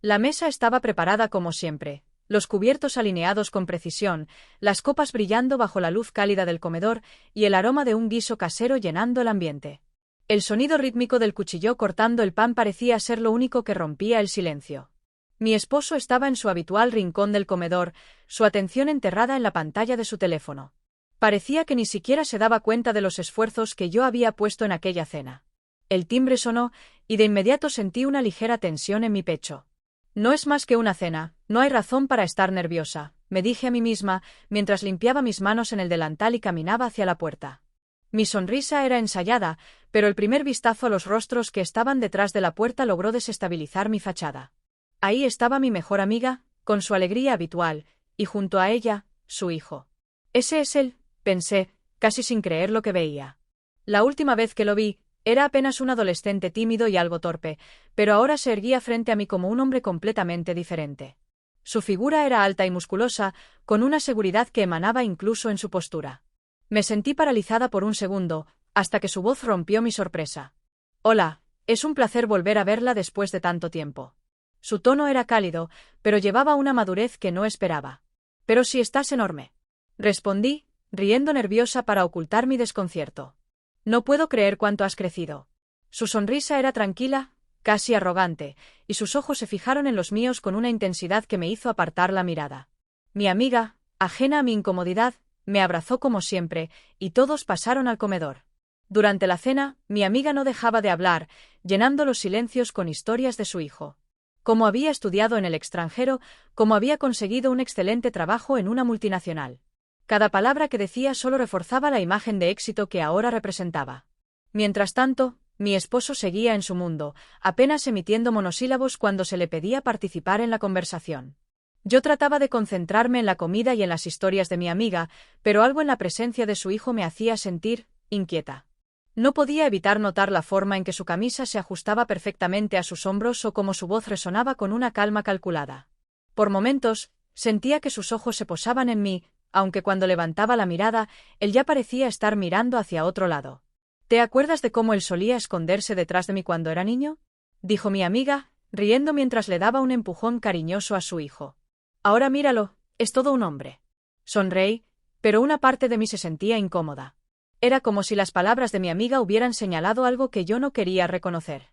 La mesa estaba preparada como siempre, los cubiertos alineados con precisión, las copas brillando bajo la luz cálida del comedor y el aroma de un guiso casero llenando el ambiente. El sonido rítmico del cuchillo cortando el pan parecía ser lo único que rompía el silencio. Mi esposo estaba en su habitual rincón del comedor, su atención enterrada en la pantalla de su teléfono. Parecía que ni siquiera se daba cuenta de los esfuerzos que yo había puesto en aquella cena. El timbre sonó, y de inmediato sentí una ligera tensión en mi pecho. No es más que una cena, no hay razón para estar nerviosa, me dije a mí misma, mientras limpiaba mis manos en el delantal y caminaba hacia la puerta. Mi sonrisa era ensayada, pero el primer vistazo a los rostros que estaban detrás de la puerta logró desestabilizar mi fachada. Ahí estaba mi mejor amiga, con su alegría habitual, y junto a ella, su hijo. Ese es él, pensé, casi sin creer lo que veía. La última vez que lo vi, era apenas un adolescente tímido y algo torpe, pero ahora se erguía frente a mí como un hombre completamente diferente. Su figura era alta y musculosa, con una seguridad que emanaba incluso en su postura. Me sentí paralizada por un segundo, hasta que su voz rompió mi sorpresa. «Hola, es un placer volver a verla después de tanto tiempo». Su tono era cálido, pero llevaba una madurez que no esperaba. «Pero si estás enorme», respondí, riendo nerviosa para ocultar mi desconcierto. «No puedo creer cuánto has crecido». Su sonrisa era tranquila, casi arrogante, y sus ojos se fijaron en los míos con una intensidad que me hizo apartar la mirada. Mi amiga, ajena a mi incomodidad, me abrazó como siempre, y todos pasaron al comedor. Durante la cena, mi amiga no dejaba de hablar, llenando los silencios con historias de su hijo. Cómo había estudiado en el extranjero, cómo había conseguido un excelente trabajo en una multinacional. Cada palabra que decía solo reforzaba la imagen de éxito que ahora representaba. Mientras tanto, mi esposo seguía en su mundo, apenas emitiendo monosílabos cuando se le pedía participar en la conversación. Yo trataba de concentrarme en la comida y en las historias de mi amiga, pero algo en la presencia de su hijo me hacía sentir inquieta. No podía evitar notar la forma en que su camisa se ajustaba perfectamente a sus hombros o cómo su voz resonaba con una calma calculada. Por momentos, sentía que sus ojos se posaban en mí, aunque cuando levantaba la mirada, él ya parecía estar mirando hacia otro lado. ¿Te acuerdas de cómo él solía esconderse detrás de mí cuando era niño?, dijo mi amiga, riendo mientras le daba un empujón cariñoso a su hijo. Ahora míralo, es todo un hombre. Sonreí, pero una parte de mí se sentía incómoda. Era como si las palabras de mi amiga hubieran señalado algo que yo no quería reconocer.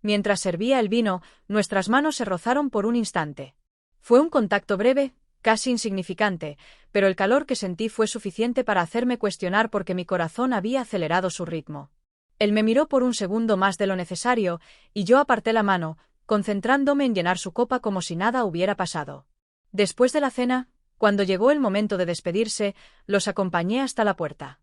Mientras servía el vino, nuestras manos se rozaron por un instante. Fue un contacto breve, casi insignificante, pero el calor que sentí fue suficiente para hacerme cuestionar por qué mi corazón había acelerado su ritmo. Él me miró por un segundo más de lo necesario, y yo aparté la mano, concentrándome en llenar su copa como si nada hubiera pasado. Después de la cena, cuando llegó el momento de despedirse, los acompañé hasta la puerta.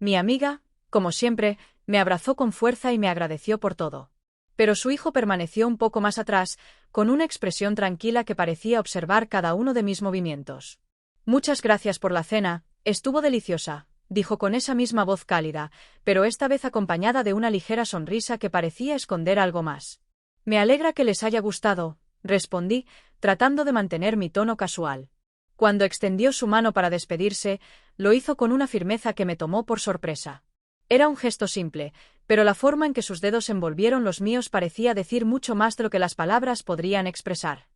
Mi amiga, como siempre, me abrazó con fuerza y me agradeció por todo. Pero su hijo permaneció un poco más atrás, con una expresión tranquila que parecía observar cada uno de mis movimientos. «Muchas gracias por la cena, estuvo deliciosa», dijo con esa misma voz cálida, pero esta vez acompañada de una ligera sonrisa que parecía esconder algo más. «Me alegra que les haya gustado», respondí, tratando de mantener mi tono casual. Cuando extendió su mano para despedirse, lo hizo con una firmeza que me tomó por sorpresa. Era un gesto simple, pero la forma en que sus dedos envolvieron los míos parecía decir mucho más de lo que las palabras podrían expresar.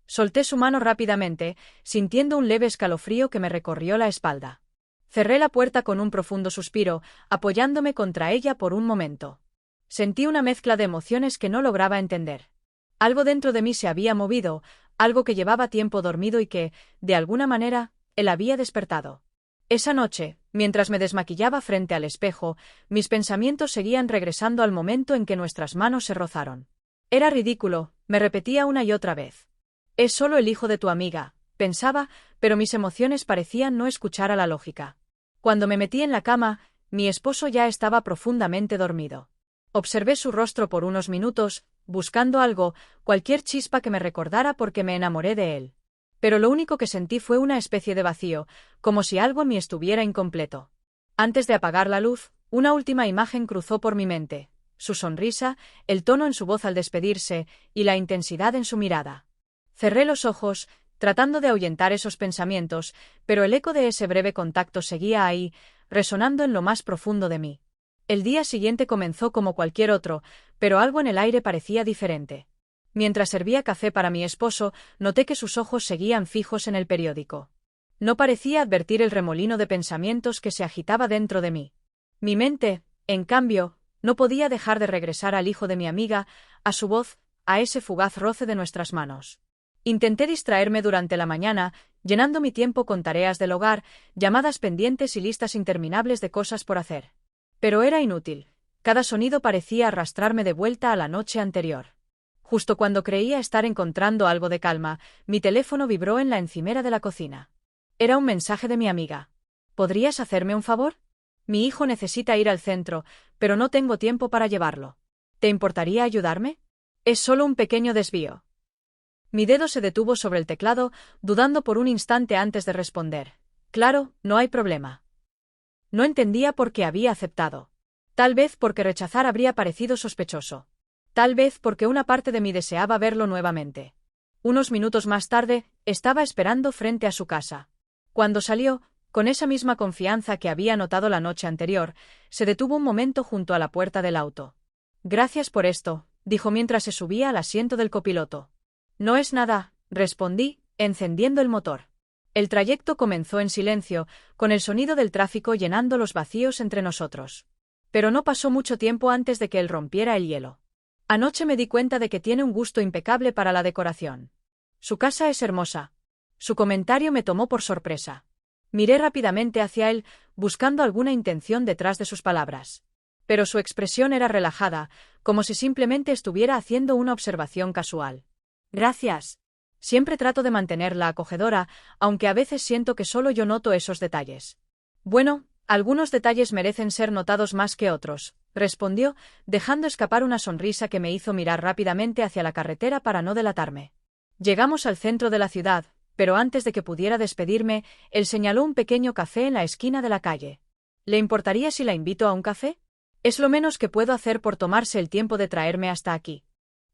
Solté su mano rápidamente, sintiendo un leve escalofrío que me recorrió la espalda. Cerré la puerta con un profundo suspiro, apoyándome contra ella por un momento. Sentí una mezcla de emociones que no lograba entender. Algo dentro de mí se había movido, algo que llevaba tiempo dormido y que, de alguna manera, él había despertado. Esa noche, mientras me desmaquillaba frente al espejo, mis pensamientos seguían regresando al momento en que nuestras manos se rozaron. Era ridículo, me repetía una y otra vez. «Es solo el hijo de tu amiga», pensaba, pero mis emociones parecían no escuchar a la lógica. Cuando me metí en la cama, mi esposo ya estaba profundamente dormido. Observé su rostro por unos minutos, buscando algo, cualquier chispa que me recordara por qué me enamoré de él. Pero lo único que sentí fue una especie de vacío, como si algo en mí estuviera incompleto. Antes de apagar la luz, una última imagen cruzó por mi mente: su sonrisa, el tono en su voz al despedirse, y la intensidad en su mirada. Cerré los ojos, tratando de ahuyentar esos pensamientos, pero el eco de ese breve contacto seguía ahí, resonando en lo más profundo de mí. El día siguiente comenzó como cualquier otro, pero algo en el aire parecía diferente. Mientras servía café para mi esposo, noté que sus ojos seguían fijos en el periódico. No parecía advertir el remolino de pensamientos que se agitaba dentro de mí. Mi mente, en cambio, no podía dejar de regresar al hijo de mi amiga, a su voz, a ese fugaz roce de nuestras manos. Intenté distraerme durante la mañana, llenando mi tiempo con tareas del hogar, llamadas pendientes y listas interminables de cosas por hacer. Pero era inútil. Cada sonido parecía arrastrarme de vuelta a la noche anterior. Justo cuando creía estar encontrando algo de calma, mi teléfono vibró en la encimera de la cocina. Era un mensaje de mi amiga. ¿Podrías hacerme un favor? Mi hijo necesita ir al centro, pero no tengo tiempo para llevarlo. ¿Te importaría ayudarme? Es solo un pequeño desvío. Mi dedo se detuvo sobre el teclado, dudando por un instante antes de responder. Claro, no hay problema. No entendía por qué había aceptado. Tal vez porque rechazar habría parecido sospechoso. Tal vez porque una parte de mí deseaba verlo nuevamente. Unos minutos más tarde, estaba esperando frente a su casa. Cuando salió, con esa misma confianza que había notado la noche anterior, se detuvo un momento junto a la puerta del auto. Gracias por esto, dijo mientras se subía al asiento del copiloto. No es nada, respondí, encendiendo el motor. El trayecto comenzó en silencio, con el sonido del tráfico llenando los vacíos entre nosotros. Pero no pasó mucho tiempo antes de que él rompiera el hielo. Anoche me di cuenta de que tiene un gusto impecable para la decoración. Su casa es hermosa. Su comentario me tomó por sorpresa. Miré rápidamente hacia él, buscando alguna intención detrás de sus palabras. Pero su expresión era relajada, como si simplemente estuviera haciendo una observación casual. Gracias. Siempre trato de mantenerla acogedora, aunque a veces siento que solo yo noto esos detalles. Bueno, algunos detalles merecen ser notados más que otros, respondió, dejando escapar una sonrisa que me hizo mirar rápidamente hacia la carretera para no delatarme. Llegamos al centro de la ciudad, pero antes de que pudiera despedirme, él señaló un pequeño café en la esquina de la calle. ¿Le importaría si la invito a un café? Es lo menos que puedo hacer por tomarse el tiempo de traerme hasta aquí.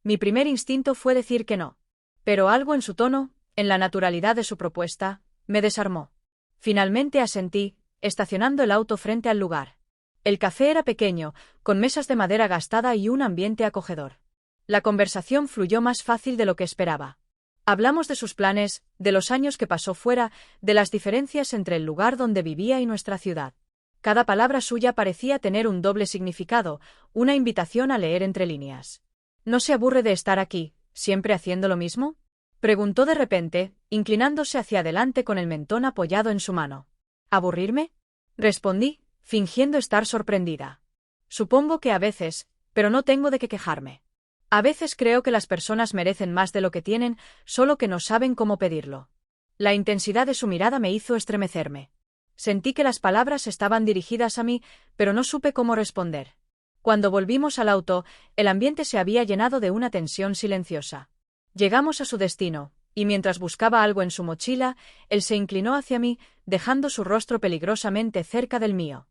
Mi primer instinto fue decir que no. Pero algo en su tono, en la naturalidad de su propuesta, me desarmó. Finalmente asentí, estacionando el auto frente al lugar. El café era pequeño, con mesas de madera gastada y un ambiente acogedor. La conversación fluyó más fácil de lo que esperaba. Hablamos de sus planes, de los años que pasó fuera, de las diferencias entre el lugar donde vivía y nuestra ciudad. Cada palabra suya parecía tener un doble significado, una invitación a leer entre líneas. ¿No se aburre de estar aquí, siempre haciendo lo mismo? Preguntó de repente, inclinándose hacia adelante con el mentón apoyado en su mano. ¿Aburrirme? Respondí, fingiendo estar sorprendida. Supongo que a veces, pero no tengo de qué quejarme. A veces creo que las personas merecen más de lo que tienen, solo que no saben cómo pedirlo. La intensidad de su mirada me hizo estremecerme. Sentí que las palabras estaban dirigidas a mí, pero no supe cómo responder. Cuando volvimos al auto, el ambiente se había llenado de una tensión silenciosa. Llegamos a su destino, y mientras buscaba algo en su mochila, él se inclinó hacia mí, dejando su rostro peligrosamente cerca del mío.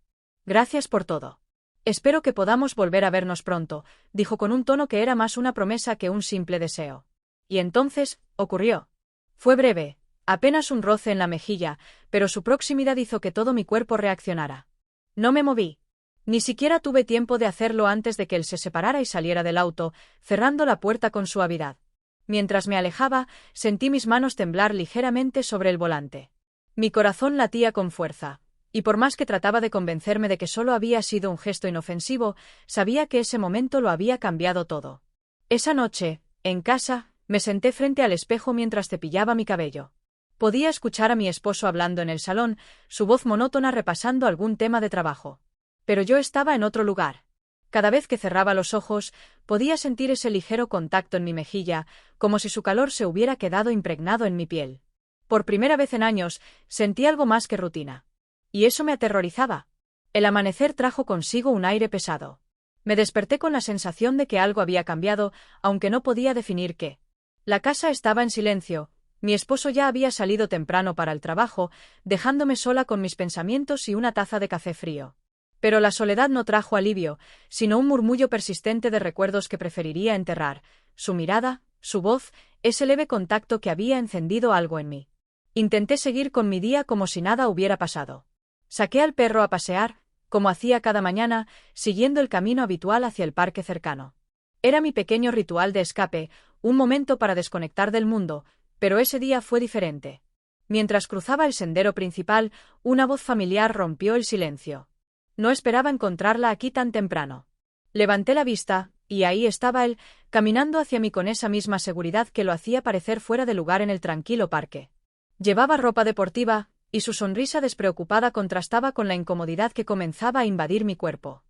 Gracias por todo. Espero que podamos volver a vernos pronto, dijo con un tono que era más una promesa que un simple deseo. Y entonces, ocurrió. Fue breve, apenas un roce en la mejilla, pero su proximidad hizo que todo mi cuerpo reaccionara. No me moví. Ni siquiera tuve tiempo de hacerlo antes de que él se separara y saliera del auto, cerrando la puerta con suavidad. Mientras me alejaba, sentí mis manos temblar ligeramente sobre el volante. Mi corazón latía con fuerza. Y por más que trataba de convencerme de que solo había sido un gesto inofensivo, sabía que ese momento lo había cambiado todo. Esa noche, en casa, me senté frente al espejo mientras cepillaba mi cabello. Podía escuchar a mi esposo hablando en el salón, su voz monótona repasando algún tema de trabajo. Pero yo estaba en otro lugar. Cada vez que cerraba los ojos, podía sentir ese ligero contacto en mi mejilla, como si su calor se hubiera quedado impregnado en mi piel. Por primera vez en años, sentí algo más que rutina. Y eso me aterrorizaba. El amanecer trajo consigo un aire pesado. Me desperté con la sensación de que algo había cambiado, aunque no podía definir qué. La casa estaba en silencio. Mi esposo ya había salido temprano para el trabajo, dejándome sola con mis pensamientos y una taza de café frío. Pero la soledad no trajo alivio, sino un murmullo persistente de recuerdos que preferiría enterrar, su mirada, su voz, ese leve contacto que había encendido algo en mí. Intenté seguir con mi día como si nada hubiera pasado. Saqué al perro a pasear, como hacía cada mañana, siguiendo el camino habitual hacia el parque cercano. Era mi pequeño ritual de escape, un momento para desconectar del mundo, pero ese día fue diferente. Mientras cruzaba el sendero principal, una voz familiar rompió el silencio. No esperaba encontrarla aquí tan temprano. Levanté la vista, y ahí estaba él, caminando hacia mí con esa misma seguridad que lo hacía parecer fuera de lugar en el tranquilo parque. Llevaba ropa deportiva, y su sonrisa despreocupada contrastaba con la incomodidad que comenzaba a invadir mi cuerpo.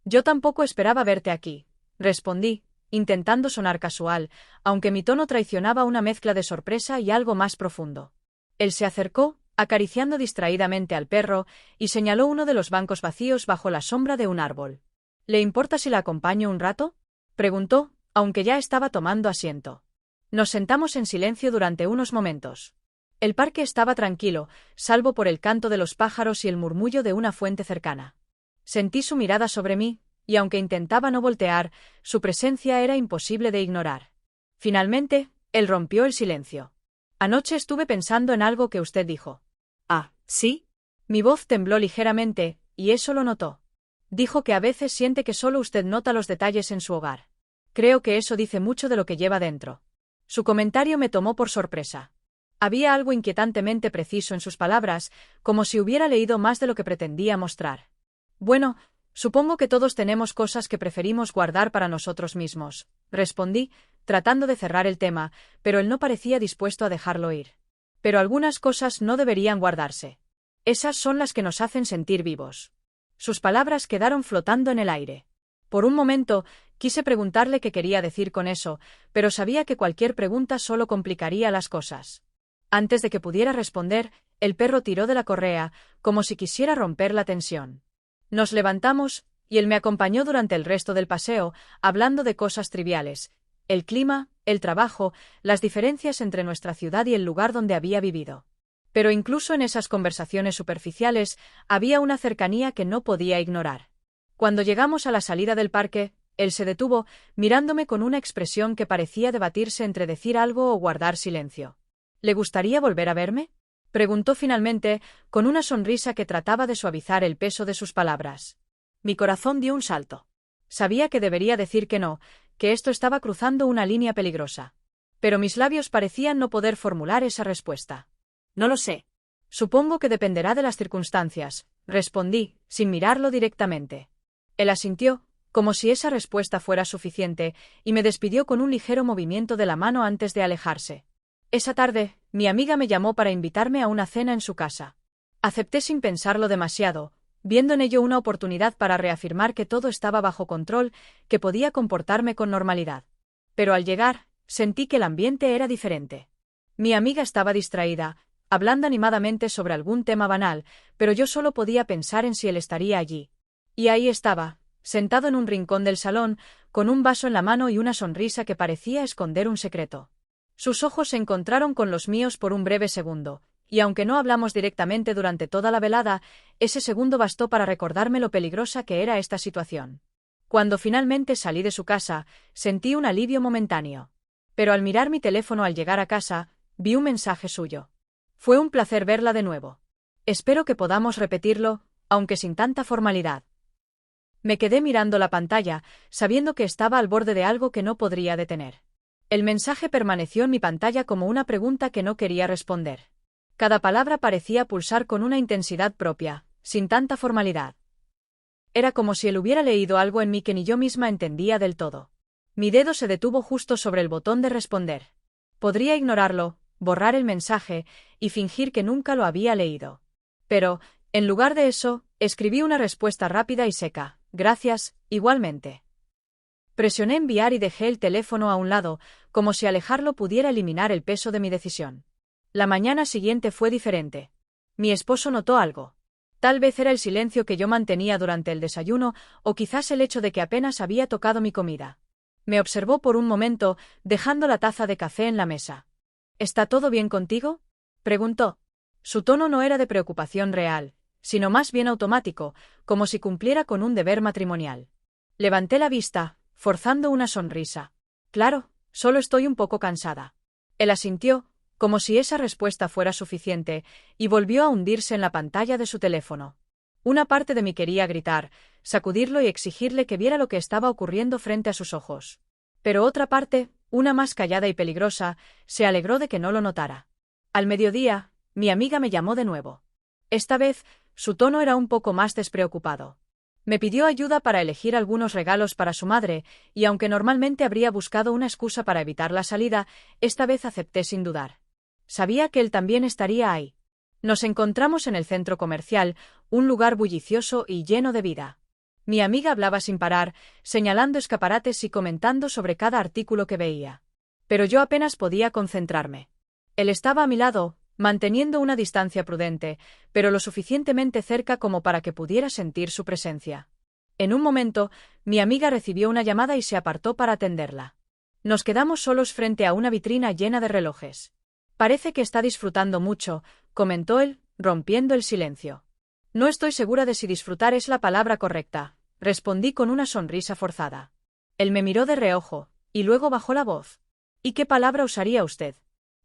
Yo tampoco esperaba verte aquí, respondí, intentando sonar casual, aunque mi tono traicionaba una mezcla de sorpresa y algo más profundo. Él se acercó, acariciando distraídamente al perro, y señaló uno de los bancos vacíos bajo la sombra de un árbol. ¿Le importa si la acompaño un rato?, preguntó, aunque ya estaba tomando asiento. Nos sentamos en silencio durante unos momentos. El parque estaba tranquilo, salvo por el canto de los pájaros y el murmullo de una fuente cercana. Sentí su mirada sobre mí, y aunque intentaba no voltear, su presencia era imposible de ignorar. Finalmente, él rompió el silencio. Anoche estuve pensando en algo que usted dijo. Ah, ¿sí? Mi voz tembló ligeramente, y eso lo notó. Dijo que a veces siente que solo usted nota los detalles en su hogar. Creo que eso dice mucho de lo que lleva dentro. Su comentario me tomó por sorpresa. Había algo inquietantemente preciso en sus palabras, como si hubiera leído más de lo que pretendía mostrar. Bueno, supongo que todos tenemos cosas que preferimos guardar para nosotros mismos, respondí, tratando de cerrar el tema, pero él no parecía dispuesto a dejarlo ir. Pero algunas cosas no deberían guardarse. Esas son las que nos hacen sentir vivos. Sus palabras quedaron flotando en el aire. Por un momento, quise preguntarle qué quería decir con eso, pero sabía que cualquier pregunta solo complicaría las cosas. Antes de que pudiera responder, el perro tiró de la correa, como si quisiera romper la tensión. Nos levantamos, y él me acompañó durante el resto del paseo, hablando de cosas triviales: el clima, el trabajo, las diferencias entre nuestra ciudad y el lugar donde había vivido. Pero incluso en esas conversaciones superficiales, había una cercanía que no podía ignorar. Cuando llegamos a la salida del parque, él se detuvo, mirándome con una expresión que parecía debatirse entre decir algo o guardar silencio. ¿Le gustaría volver a verme?, preguntó finalmente, con una sonrisa que trataba de suavizar el peso de sus palabras. Mi corazón dio un salto. Sabía que debería decir que no, que esto estaba cruzando una línea peligrosa. Pero mis labios parecían no poder formular esa respuesta. No lo sé. Supongo que dependerá de las circunstancias, respondí, sin mirarlo directamente. Él asintió, como si esa respuesta fuera suficiente, y me despidió con un ligero movimiento de la mano antes de alejarse. Esa tarde, mi amiga me llamó para invitarme a una cena en su casa. Acepté sin pensarlo demasiado, viendo en ello una oportunidad para reafirmar que todo estaba bajo control, que podía comportarme con normalidad. Pero al llegar, sentí que el ambiente era diferente. Mi amiga estaba distraída, hablando animadamente sobre algún tema banal, pero yo solo podía pensar en si él estaría allí. Y ahí estaba, sentado en un rincón del salón, con un vaso en la mano y una sonrisa que parecía esconder un secreto. Sus ojos se encontraron con los míos por un breve segundo, y aunque no hablamos directamente durante toda la velada, ese segundo bastó para recordarme lo peligrosa que era esta situación. Cuando finalmente salí de su casa, sentí un alivio momentáneo. Pero al mirar mi teléfono al llegar a casa, vi un mensaje suyo. Fue un placer verla de nuevo. Espero que podamos repetirlo, aunque sin tanta formalidad. Me quedé mirando la pantalla, sabiendo que estaba al borde de algo que no podría detener. El mensaje permaneció en mi pantalla como una pregunta que no quería responder. Cada palabra parecía pulsar con una intensidad propia, sin tanta formalidad. Era como si él hubiera leído algo en mí que ni yo misma entendía del todo. Mi dedo se detuvo justo sobre el botón de responder. Podría ignorarlo, borrar el mensaje, y fingir que nunca lo había leído. Pero, en lugar de eso, escribí una respuesta rápida y seca: gracias, igualmente. Presioné enviar y dejé el teléfono a un lado, como si alejarlo pudiera eliminar el peso de mi decisión. La mañana siguiente fue diferente. Mi esposo notó algo. Tal vez era el silencio que yo mantenía durante el desayuno, o quizás el hecho de que apenas había tocado mi comida. Me observó por un momento, dejando la taza de café en la mesa. ¿Está todo bien contigo?, preguntó. Su tono no era de preocupación real, sino más bien automático, como si cumpliera con un deber matrimonial. Levanté la vista, forzando una sonrisa. Claro, solo estoy un poco cansada. Él asintió, como si esa respuesta fuera suficiente, y volvió a hundirse en la pantalla de su teléfono. Una parte de mí quería gritar, sacudirlo y exigirle que viera lo que estaba ocurriendo frente a sus ojos. Pero otra parte, una más callada y peligrosa, se alegró de que no lo notara. Al mediodía, mi amiga me llamó de nuevo. Esta vez, su tono era un poco más despreocupado. Me pidió ayuda para elegir algunos regalos para su madre, y aunque normalmente habría buscado una excusa para evitar la salida, esta vez acepté sin dudar. Sabía que él también estaría ahí. Nos encontramos en el centro comercial, un lugar bullicioso y lleno de vida. Mi amiga hablaba sin parar, señalando escaparates y comentando sobre cada artículo que veía. Pero yo apenas podía concentrarme. Él estaba a mi lado, manteniendo una distancia prudente, pero lo suficientemente cerca como para que pudiera sentir su presencia. En un momento, mi amiga recibió una llamada y se apartó para atenderla. Nos quedamos solos frente a una vitrina llena de relojes. Parece que está disfrutando mucho, comentó él, rompiendo el silencio. No estoy segura de si disfrutar es la palabra correcta, respondí con una sonrisa forzada. Él me miró de reojo, y luego bajó la voz. ¿Y qué palabra usaría usted?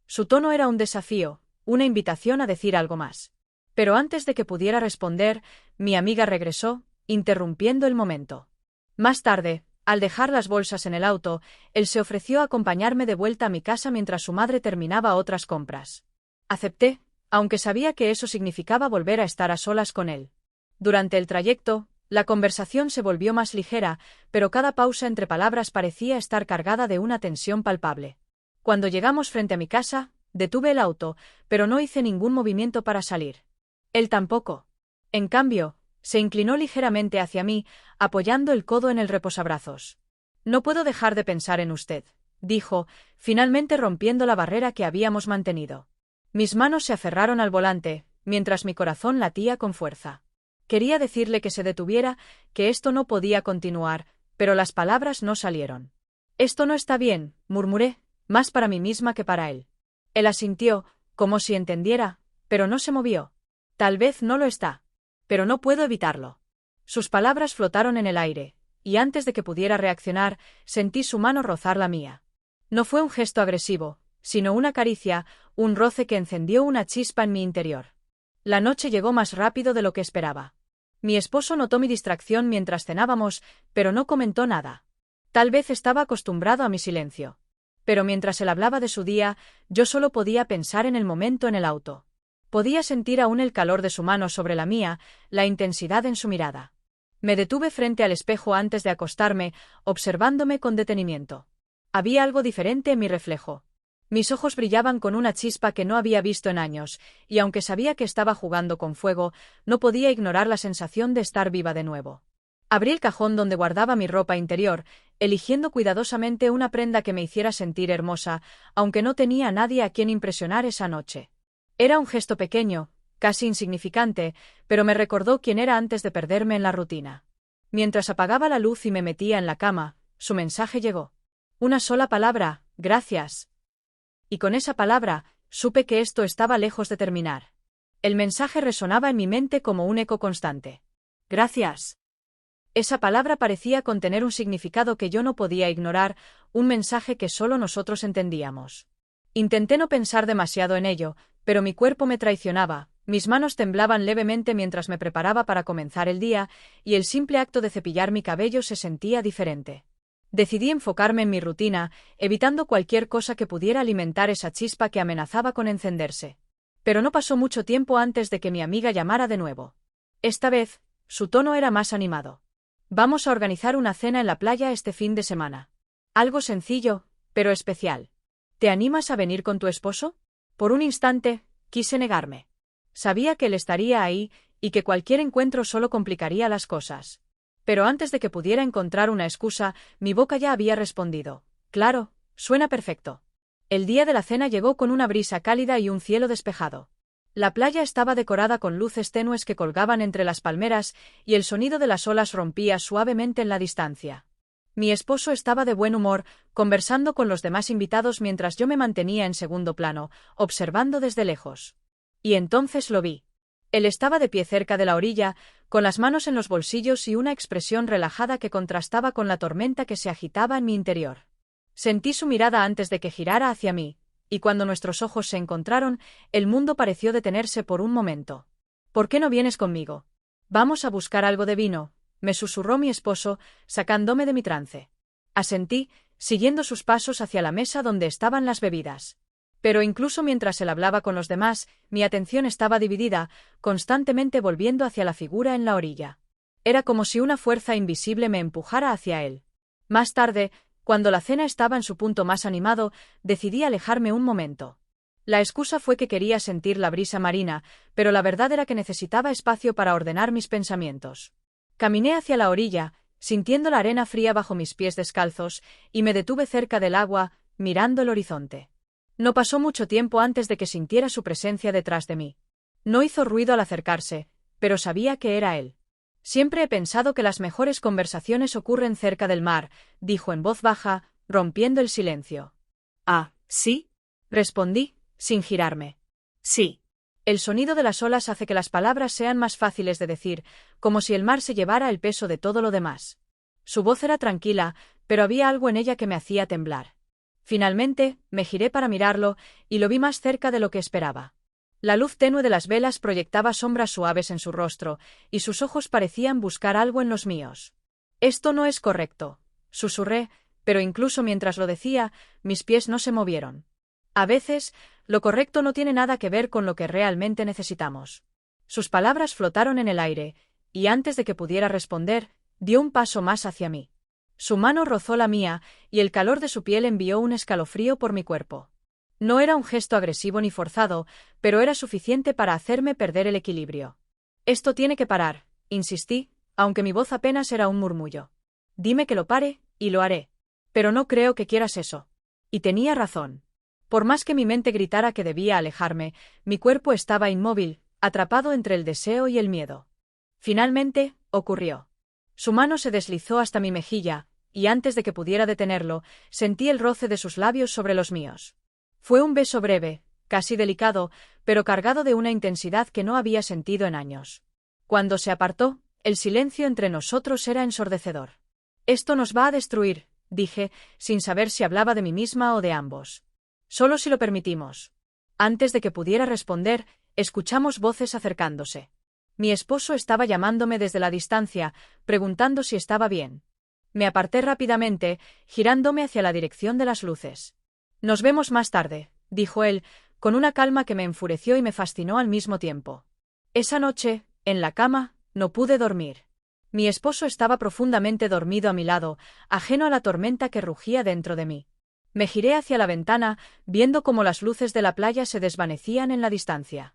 Su tono era un desafío, una invitación a decir algo más. Pero antes de que pudiera responder, mi amiga regresó, interrumpiendo el momento. Más tarde, al dejar las bolsas en el auto, él se ofreció a acompañarme de vuelta a mi casa mientras su madre terminaba otras compras. Acepté, aunque sabía que eso significaba volver a estar a solas con él. Durante el trayecto, la conversación se volvió más ligera, pero cada pausa entre palabras parecía estar cargada de una tensión palpable. Cuando llegamos frente a mi casa, detuve el auto, pero no hice ningún movimiento para salir. Él tampoco. En cambio, se inclinó ligeramente hacia mí, apoyando el codo en el reposabrazos. No puedo dejar de pensar en usted, dijo, finalmente rompiendo la barrera que habíamos mantenido. Mis manos se aferraron al volante, mientras mi corazón latía con fuerza. Quería decirle que se detuviera, que esto no podía continuar, pero las palabras no salieron. Esto no está bien, murmuré, más para mí misma que para él. Él asintió, como si entendiera, pero no se movió. Tal vez no lo está. Pero no puedo evitarlo. Sus palabras flotaron en el aire, y antes de que pudiera reaccionar, sentí su mano rozar la mía. No fue un gesto agresivo, sino una caricia, un roce que encendió una chispa en mi interior. La noche llegó más rápido de lo que esperaba. Mi esposo notó mi distracción mientras cenábamos, pero no comentó nada. Tal vez estaba acostumbrado a mi silencio. Pero mientras él hablaba de su día, yo solo podía pensar en el momento en el auto. Podía sentir aún el calor de su mano sobre la mía, la intensidad en su mirada. Me detuve frente al espejo antes de acostarme, observándome con detenimiento. Había algo diferente en mi reflejo. Mis ojos brillaban con una chispa que no había visto en años, y aunque sabía que estaba jugando con fuego, no podía ignorar la sensación de estar viva de nuevo. Abrí el cajón donde guardaba mi ropa interior, eligiendo cuidadosamente una prenda que me hiciera sentir hermosa, aunque no tenía a nadie a quien impresionar esa noche. Era un gesto pequeño, casi insignificante, pero me recordó quién era antes de perderme en la rutina. Mientras apagaba la luz y me metía en la cama, su mensaje llegó. Una sola palabra, gracias. Y con esa palabra, supe que esto estaba lejos de terminar. El mensaje resonaba en mi mente como un eco constante. Gracias. Esa palabra parecía contener un significado que yo no podía ignorar, un mensaje que solo nosotros entendíamos. Intenté no pensar demasiado en ello, pero mi cuerpo me traicionaba, mis manos temblaban levemente mientras me preparaba para comenzar el día, y el simple acto de cepillar mi cabello se sentía diferente. Decidí enfocarme en mi rutina, evitando cualquier cosa que pudiera alimentar esa chispa que amenazaba con encenderse. Pero no pasó mucho tiempo antes de que mi amiga llamara de nuevo. Esta vez, su tono era más animado. Vamos a organizar una cena en la playa este fin de semana. Algo sencillo, pero especial. ¿Te animas a venir con tu esposo? Por un instante, quise negarme. Sabía que él estaría ahí, y que cualquier encuentro solo complicaría las cosas. Pero antes de que pudiera encontrar una excusa, mi boca ya había respondido. Claro, suena perfecto. El día de la cena llegó con una brisa cálida y un cielo despejado. La playa estaba decorada con luces tenues que colgaban entre las palmeras, y el sonido de las olas rompía suavemente en la distancia. Mi esposo estaba de buen humor, conversando con los demás invitados mientras yo me mantenía en segundo plano, observando desde lejos. Y entonces lo vi. Él estaba de pie cerca de la orilla, con las manos en los bolsillos y una expresión relajada que contrastaba con la tormenta que se agitaba en mi interior. Sentí su mirada antes de que girara hacia mí, y cuando nuestros ojos se encontraron, el mundo pareció detenerse por un momento. ¿Por qué no vienes conmigo? Vamos a buscar algo de vino, me susurró mi esposo, sacándome de mi trance. Asentí, siguiendo sus pasos hacia la mesa donde estaban las bebidas. Pero incluso mientras él hablaba con los demás, mi atención estaba dividida, constantemente volviendo hacia la figura en la orilla. Era como si una fuerza invisible me empujara hacia él. Más tarde, cuando la cena estaba en su punto más animado, decidí alejarme un momento. La excusa fue que quería sentir la brisa marina, pero la verdad era que necesitaba espacio para ordenar mis pensamientos. Caminé hacia la orilla, sintiendo la arena fría bajo mis pies descalzos, y me detuve cerca del agua, mirando el horizonte. No pasó mucho tiempo antes de que sintiera su presencia detrás de mí. No hizo ruido al acercarse, pero sabía que era él. Siempre he pensado que las mejores conversaciones ocurren cerca del mar, dijo en voz baja, rompiendo el silencio. Ah, ¿sí? Respondí, sin girarme. Sí. El sonido de las olas hace que las palabras sean más fáciles de decir, como si el mar se llevara el peso de todo lo demás. Su voz era tranquila, pero había algo en ella que me hacía temblar. Finalmente, me giré para mirarlo, y lo vi más cerca de lo que esperaba. La luz tenue de las velas proyectaba sombras suaves en su rostro, y sus ojos parecían buscar algo en los míos. Esto no es correcto, susurré, pero incluso mientras lo decía, mis pies no se movieron. A veces, lo correcto no tiene nada que ver con lo que realmente necesitamos. Sus palabras flotaron en el aire, y antes de que pudiera responder, dio un paso más hacia mí. Su mano rozó la mía, y el calor de su piel envió un escalofrío por mi cuerpo. No era un gesto agresivo ni forzado, pero era suficiente para hacerme perder el equilibrio. Esto tiene que parar, insistí, aunque mi voz apenas era un murmullo. Dime que lo pare, y lo haré. Pero no creo que quieras eso. Y tenía razón. Por más que mi mente gritara que debía alejarme, mi cuerpo estaba inmóvil, atrapado entre el deseo y el miedo. Finalmente, ocurrió. Su mano se deslizó hasta mi mejilla, y antes de que pudiera detenerlo, sentí el roce de sus labios sobre los míos. Fue un beso breve, casi delicado, pero cargado de una intensidad que no había sentido en años. Cuando se apartó, el silencio entre nosotros era ensordecedor. Esto nos va a destruir, dije, sin saber si hablaba de mí misma o de ambos. Solo si lo permitimos. Antes de que pudiera responder, escuchamos voces acercándose. Mi esposo estaba llamándome desde la distancia, preguntando si estaba bien. Me aparté rápidamente, girándome hacia la dirección de las luces. Nos vemos más tarde, dijo él, con una calma que me enfureció y me fascinó al mismo tiempo. Esa noche, en la cama, no pude dormir. Mi esposo estaba profundamente dormido a mi lado, ajeno a la tormenta que rugía dentro de mí. Me giré hacia la ventana, viendo cómo las luces de la playa se desvanecían en la distancia.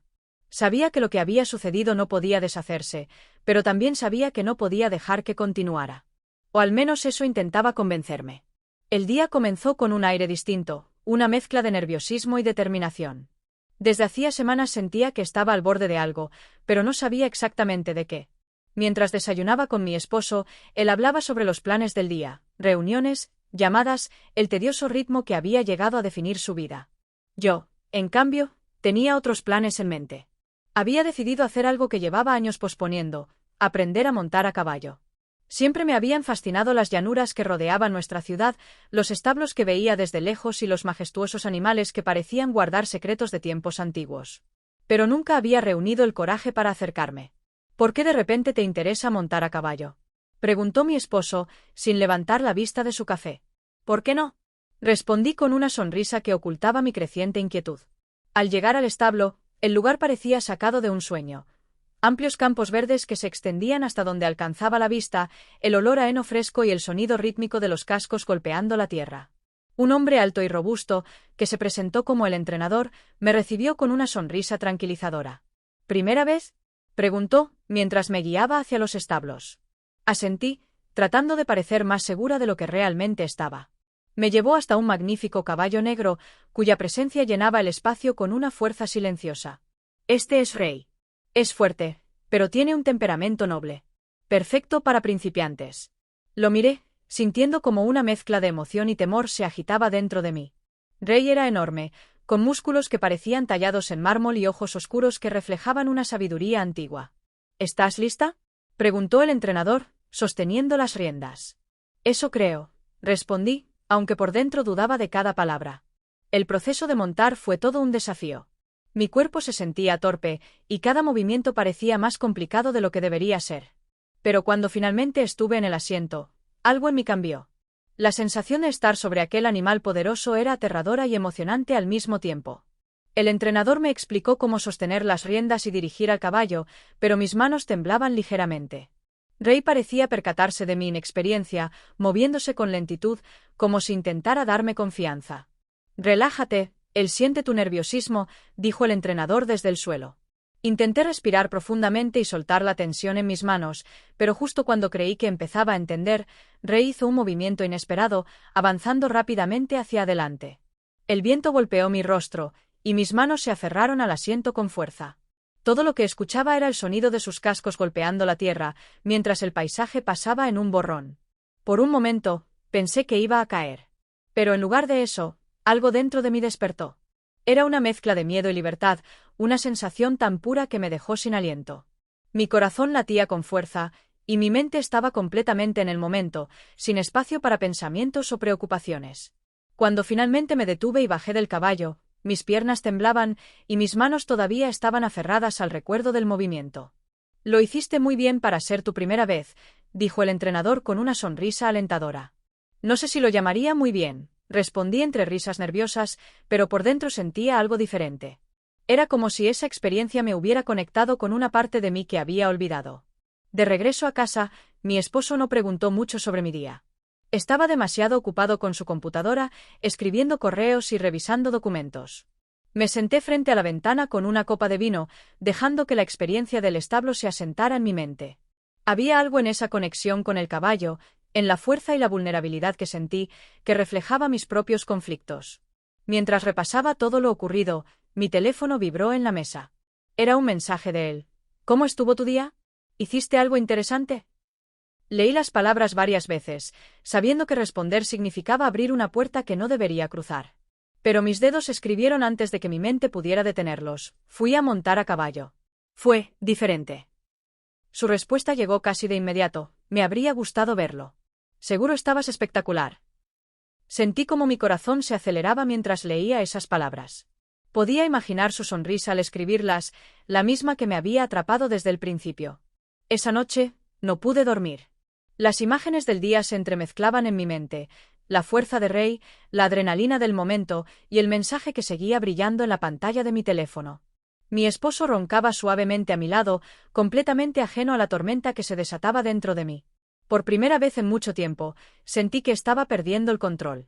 Sabía que lo que había sucedido no podía deshacerse, pero también sabía que no podía dejar que continuara. O al menos eso intentaba convencerme. El día comenzó con un aire distinto, una mezcla de nerviosismo y determinación. Desde hacía semanas sentía que estaba al borde de algo, pero no sabía exactamente de qué. Mientras desayunaba con mi esposo, él hablaba sobre los planes del día, reuniones, llamadas, el tedioso ritmo que había llegado a definir su vida. Yo, en cambio, tenía otros planes en mente. Había decidido hacer algo que llevaba años posponiendo, aprender a montar a caballo. Siempre me habían fascinado las llanuras que rodeaban nuestra ciudad, los establos que veía desde lejos y los majestuosos animales que parecían guardar secretos de tiempos antiguos. Pero nunca había reunido el coraje para acercarme. ¿Por qué de repente te interesa montar a caballo?, preguntó mi esposo, sin levantar la vista de su café. ¿Por qué no?, respondí con una sonrisa que ocultaba mi creciente inquietud. Al llegar al establo, el lugar parecía sacado de un sueño. Amplios campos verdes que se extendían hasta donde alcanzaba la vista, el olor a heno fresco y el sonido rítmico de los cascos golpeando la tierra. Un hombre alto y robusto, que se presentó como el entrenador, me recibió con una sonrisa tranquilizadora. ¿Primera vez?, preguntó, mientras me guiaba hacia los establos. Asentí, tratando de parecer más segura de lo que realmente estaba. Me llevó hasta un magnífico caballo negro, cuya presencia llenaba el espacio con una fuerza silenciosa. Este es Rey. Es fuerte, pero tiene un temperamento noble. Perfecto para principiantes. Lo miré, sintiendo como una mezcla de emoción y temor se agitaba dentro de mí. Rey era enorme, con músculos que parecían tallados en mármol y ojos oscuros que reflejaban una sabiduría antigua. ¿Estás lista?, preguntó el entrenador, sosteniendo las riendas. Eso creo, respondí, aunque por dentro dudaba de cada palabra. El proceso de montar fue todo un desafío. Mi cuerpo se sentía torpe, y cada movimiento parecía más complicado de lo que debería ser. Pero cuando finalmente estuve en el asiento, algo en mí cambió. La sensación de estar sobre aquel animal poderoso era aterradora y emocionante al mismo tiempo. El entrenador me explicó cómo sostener las riendas y dirigir al caballo, pero mis manos temblaban ligeramente. Rey parecía percatarse de mi inexperiencia, moviéndose con lentitud, como si intentara darme confianza. Relájate, él siente tu nerviosismo, dijo el entrenador desde el suelo. Intenté respirar profundamente y soltar la tensión en mis manos, pero justo cuando creí que empezaba a entender, Rey hizo un movimiento inesperado, avanzando rápidamente hacia adelante. El viento golpeó mi rostro, y mis manos se aferraron al asiento con fuerza. Todo lo que escuchaba era el sonido de sus cascos golpeando la tierra, mientras el paisaje pasaba en un borrón. Por un momento, pensé que iba a caer. Pero en lugar de eso, algo dentro de mí despertó. Era una mezcla de miedo y libertad, una sensación tan pura que me dejó sin aliento. Mi corazón latía con fuerza, y mi mente estaba completamente en el momento, sin espacio para pensamientos o preocupaciones. Cuando finalmente me detuve y bajé del caballo, mis piernas temblaban, y mis manos todavía estaban aferradas al recuerdo del movimiento. Lo hiciste muy bien para ser tu primera vez, dijo el entrenador con una sonrisa alentadora. No sé si lo llamaría muy bien, respondí entre risas nerviosas, pero por dentro sentía algo diferente. Era como si esa experiencia me hubiera conectado con una parte de mí que había olvidado. De regreso a casa, mi esposo no preguntó mucho sobre mi día. Estaba demasiado ocupado con su computadora, escribiendo correos y revisando documentos. Me senté frente a la ventana con una copa de vino, dejando que la experiencia del establo se asentara en mi mente. Había algo en esa conexión con el caballo, en la fuerza y la vulnerabilidad que sentí, que reflejaba mis propios conflictos. Mientras repasaba todo lo ocurrido, mi teléfono vibró en la mesa. Era un mensaje de él. ¿Cómo estuvo tu día? ¿Hiciste algo interesante? Leí las palabras varias veces, sabiendo que responder significaba abrir una puerta que no debería cruzar. Pero mis dedos escribieron antes de que mi mente pudiera detenerlos. Fui a montar a caballo. Fue diferente. Su respuesta llegó casi de inmediato. Me habría gustado verlo. Seguro estabas espectacular. Sentí como mi corazón se aceleraba mientras leía esas palabras. Podía imaginar su sonrisa al escribirlas, la misma que me había atrapado desde el principio. Esa noche, no pude dormir. Las imágenes del día se entremezclaban en mi mente, la fuerza de Rey, la adrenalina del momento y el mensaje que seguía brillando en la pantalla de mi teléfono. Mi esposo roncaba suavemente a mi lado, completamente ajeno a la tormenta que se desataba dentro de mí. Por primera vez en mucho tiempo, sentí que estaba perdiendo el control.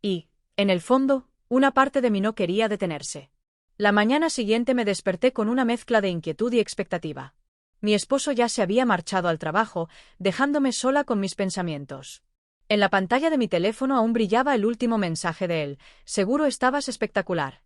Y, en el fondo, una parte de mí no quería detenerse. La mañana siguiente me desperté con una mezcla de inquietud y expectativa. Mi esposo ya se había marchado al trabajo, dejándome sola con mis pensamientos. En la pantalla de mi teléfono aún brillaba el último mensaje de él: seguro estabas espectacular.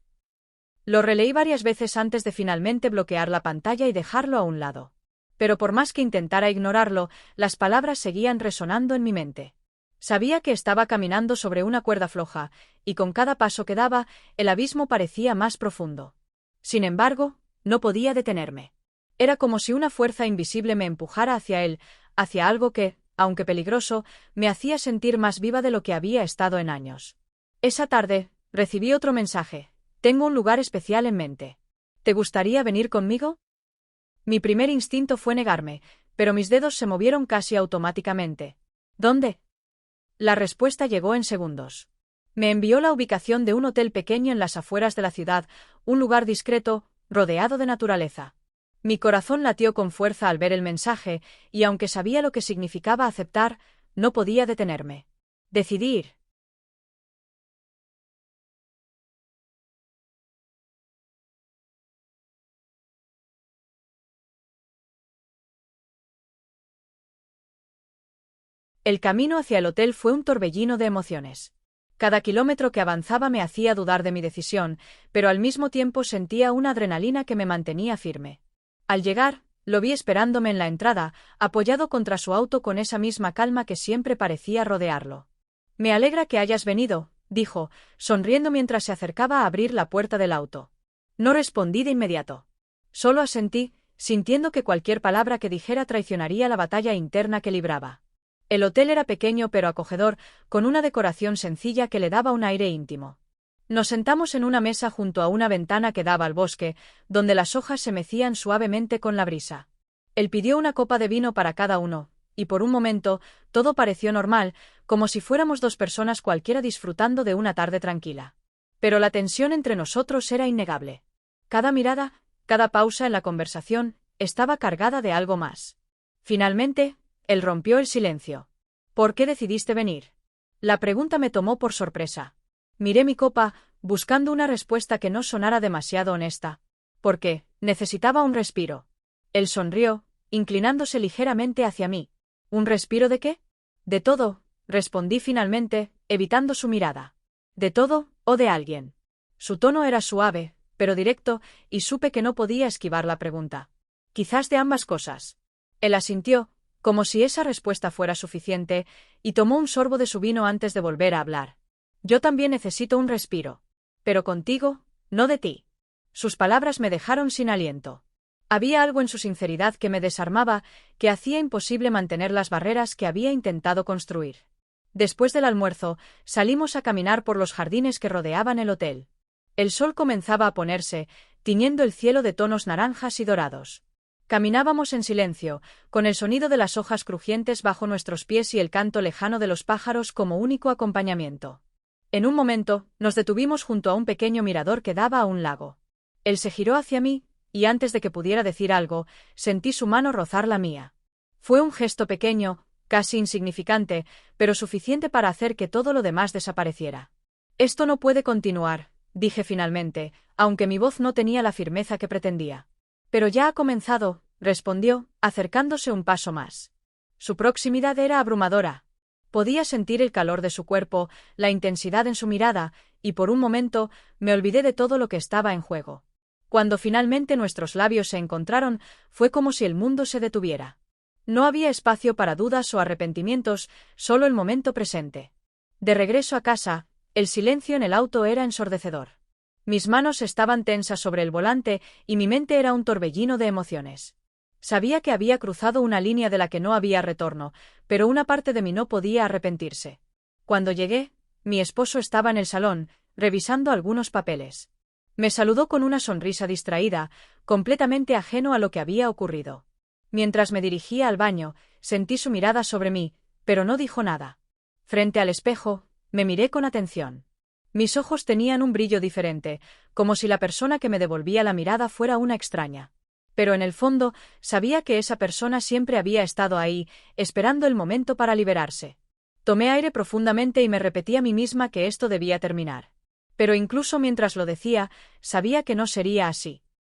Lo releí varias veces antes de finalmente bloquear la pantalla y dejarlo a un lado. Pero por más que intentara ignorarlo, las palabras seguían resonando en mi mente. Sabía que estaba caminando sobre una cuerda floja, y con cada paso que daba, el abismo parecía más profundo. Sin embargo, no podía detenerme. Era como si una fuerza invisible me empujara hacia él, hacia algo que, aunque peligroso, me hacía sentir más viva de lo que había estado en años. Esa tarde, recibí otro mensaje. Tengo un lugar especial en mente. ¿Te gustaría venir conmigo? Mi primer instinto fue negarme, pero mis dedos se movieron casi automáticamente. ¿Dónde? La respuesta llegó en segundos. Me envió la ubicación de un hotel pequeño en las afueras de la ciudad, un lugar discreto, rodeado de naturaleza. Mi corazón latió con fuerza al ver el mensaje, y aunque sabía lo que significaba aceptar, no podía detenerme. Decidí ir. El camino hacia el hotel fue un torbellino de emociones. Cada kilómetro que avanzaba me hacía dudar de mi decisión, pero al mismo tiempo sentía una adrenalina que me mantenía firme. Al llegar, lo vi esperándome en la entrada, apoyado contra su auto con esa misma calma que siempre parecía rodearlo. Me alegra que hayas venido, dijo, sonriendo mientras se acercaba a abrir la puerta del auto. No respondí de inmediato. Solo asentí, sintiendo que cualquier palabra que dijera traicionaría la batalla interna que libraba. El hotel era pequeño pero acogedor, con una decoración sencilla que le daba un aire íntimo. Nos sentamos en una mesa junto a una ventana que daba al bosque, donde las hojas se mecían suavemente con la brisa. Él pidió una copa de vino para cada uno, y por un momento todo pareció normal, como si fuéramos dos personas cualquiera disfrutando de una tarde tranquila. Pero la tensión entre nosotros era innegable. Cada mirada, cada pausa en la conversación, estaba cargada de algo más. Finalmente, él rompió el silencio. ¿Por qué decidiste venir? La pregunta me tomó por sorpresa. Miré mi copa, buscando una respuesta que no sonara demasiado honesta. Porque necesitaba un respiro. Él sonrió, inclinándose ligeramente hacia mí. ¿Un respiro de qué? De todo, respondí finalmente, evitando su mirada. ¿De todo, o de alguien? Su tono era suave, pero directo, y supe que no podía esquivar la pregunta. Quizás de ambas cosas. Él asintió, como si esa respuesta fuera suficiente, y tomó un sorbo de su vino antes de volver a hablar. Yo también necesito un respiro. Pero contigo, no de ti. Sus palabras me dejaron sin aliento. Había algo en su sinceridad que me desarmaba, que hacía imposible mantener las barreras que había intentado construir. Después del almuerzo, salimos a caminar por los jardines que rodeaban el hotel. El sol comenzaba a ponerse, tiñendo el cielo de tonos naranjas y dorados. Caminábamos en silencio, con el sonido de las hojas crujientes bajo nuestros pies y el canto lejano de los pájaros como único acompañamiento. En un momento, nos detuvimos junto a un pequeño mirador que daba a un lago. Él se giró hacia mí, y antes de que pudiera decir algo, sentí su mano rozar la mía. Fue un gesto pequeño, casi insignificante, pero suficiente para hacer que todo lo demás desapareciera. Esto no puede continuar, dije finalmente, aunque mi voz no tenía la firmeza que pretendía. Pero ya ha comenzado, respondió, acercándose un paso más. Su proximidad era abrumadora. Podía sentir el calor de su cuerpo, la intensidad en su mirada, y por un momento me olvidé de todo lo que estaba en juego. Cuando finalmente nuestros labios se encontraron, fue como si el mundo se detuviera. No había espacio para dudas o arrepentimientos, solo el momento presente. De regreso a casa, el silencio en el auto era ensordecedor. Mis manos estaban tensas sobre el volante y mi mente era un torbellino de emociones. Sabía que había cruzado una línea de la que no había retorno, pero una parte de mí no podía arrepentirse. Cuando llegué, mi esposo estaba en el salón, revisando algunos papeles. Me saludó con una sonrisa distraída, completamente ajeno a lo que había ocurrido. Mientras me dirigía al baño, sentí su mirada sobre mí, pero no dijo nada. Frente al espejo, me miré con atención. Mis ojos tenían un brillo diferente, como si la persona que me devolvía la mirada fuera una extraña. Pero en el fondo, sabía que esa persona siempre había estado ahí, esperando el momento para liberarse. Tomé aire profundamente y me repetí a mí misma que esto debía terminar. Pero incluso mientras lo decía, sabía que no sería así.